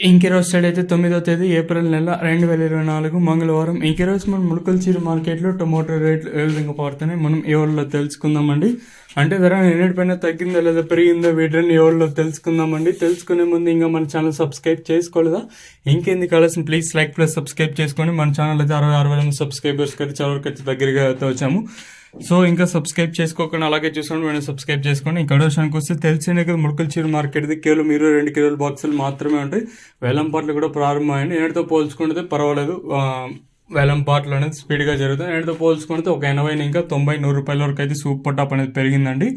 ఇంకెరోజు side అయితే 9వ తేదీ April నెల 2024 మంగళవారం. ఇంకెరోజు మనం ములకల్చీరు మార్కెట్లో టొమాటో రేట్లు ఏ విధంగా పడుతున్నాయి మనం ఏ వాళ్ళలో తెలుసుకుందామండి. అంటే ధర నిన్నటిపైన తగ్గిందా లేదా పెరిగిందా వీటిని ఏ వాళ్ళలో తెలుసుకుందామండి. తెలుసుకునే ముందు ఇంకా మన ఛానల్ సబ్స్క్రైబ్ చేసుకోలేదా? ఇంకెందుకు కావాల్సిన ప్లీజ్ లైక్ ప్లస్ సబ్స్క్రైబ్ చేసుకొని మన ఛానల్ అయితే 66,000 మంది సబ్స్క్రైబర్స్కి అయితే చాలా వరకు అయితే దగ్గరగా అయితే వచ్చాము. సో ఇంకా సబ్స్క్రైబ్ చేసుకోకుండా అలాగే చూసుకోండి, వెంటనే సబ్స్క్రైబ్ చేసుకోండి. ఇంకా విషయానికి వస్తే తెలిసిన కదా ములకల్చీరు మార్కెట్ది కేవలం 22 కిలోల బాక్సులు మాత్రమే ఉంటాయి. వేలంపాట్లు కూడా ప్రారంభమైంది. నేటితో పోల్చుకుంటే పర్వాలేదు, వేలంపాట్లు అనేది స్పీడ్గా జరుగుతుంది. నేటితో పోల్చుకుంటే ఒక 80 ఇంకా 90, 100 రూపాయల వరకు అయితే సూపర్ టాప్ అనేది పెరిగిందండి.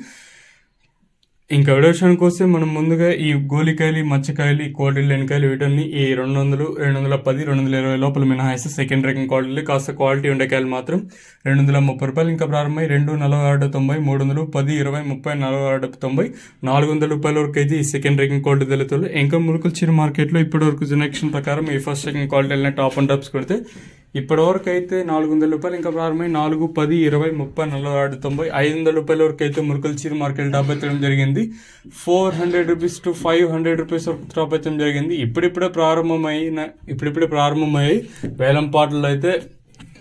ఇంకా విషయానికి వస్తే మనం ముందుగా ఈ గోలికాయలు, మచ్చకాయలు, ఈ క్వాలిటీ లేని కాయలు వీటన్ని ఈ 200, 210, 220 లోపల మినహాయిస్తే సెకండ్ ర్యాంకింగ్ క్వాలిటీ కాస్త క్వాలిటీ ఉండే కాయలు మాత్రం 230 రూపాయలు ఇంకా ప్రారంభమై 246.90, 300, 10, 20, 30, 46.90, 400 రూపాయల వరకు అయితే ఈ సెకండ్ ర్యాంకింగ్ క్వాలిటీ తెలుతుంది. ఇంకా ములకల్చీరు మార్కెట్లో ఇప్పటి వరకు జనరేషన్ ప్రకారం ఈ ఫస్ట్ సెకండ్ క్వాలిటీ వెళ్ళిన టాప్ అండ్ టాప్స్ కొడితే ఇప్పటి వరకు అయితే 400 రూపాయలు ఇంకా ప్రారంభమై 4, 10, 20, 30, 46.90, 500 రూపాయల వరకు అయితే ములకల్చీరు మార్కెట్ టాప్ ఎత్తడం జరిగింది. 400 రూపీస్ టు 500 రూపీస్ వరకు టాప్ ఎత్తడం జరిగింది. ఇప్పుడిప్పుడే ప్రారంభమయ్యాయి వేలంపాట్లు అయితే.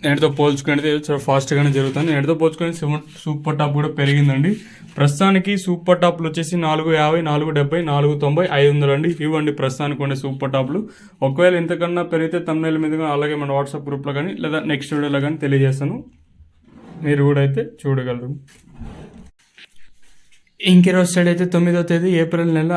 నేటితో పోల్చుకుంటే చాలా ఫాస్ట్గానే జరుగుతుంది. నేటితో పోల్చుకుని సూపర్ టాప్ కూడా పెరిగిందండి. ప్రస్తుతానికి సూపర్ టాప్లు వచ్చేసి 450, 470, 490, 500 అండి. ఇవ్వండి ప్రస్తుతానికి ఉండే సూపర్ టాప్లు. ఒకవేళ ఇంతకన్నా పెరిగితే తమ్నెయిల్ మీద కానీ అలాగే మన వాట్సాప్ గ్రూప్లో కానీ లేదా నెక్స్ట్ వీడియోలో కానీ తెలియజేస్తాను, మీరు కూడా అయితే చూడగలరు. ఇంకెరోజు సైడ్ అయితే 9వ తేదీ ఏప్రిల్ నెల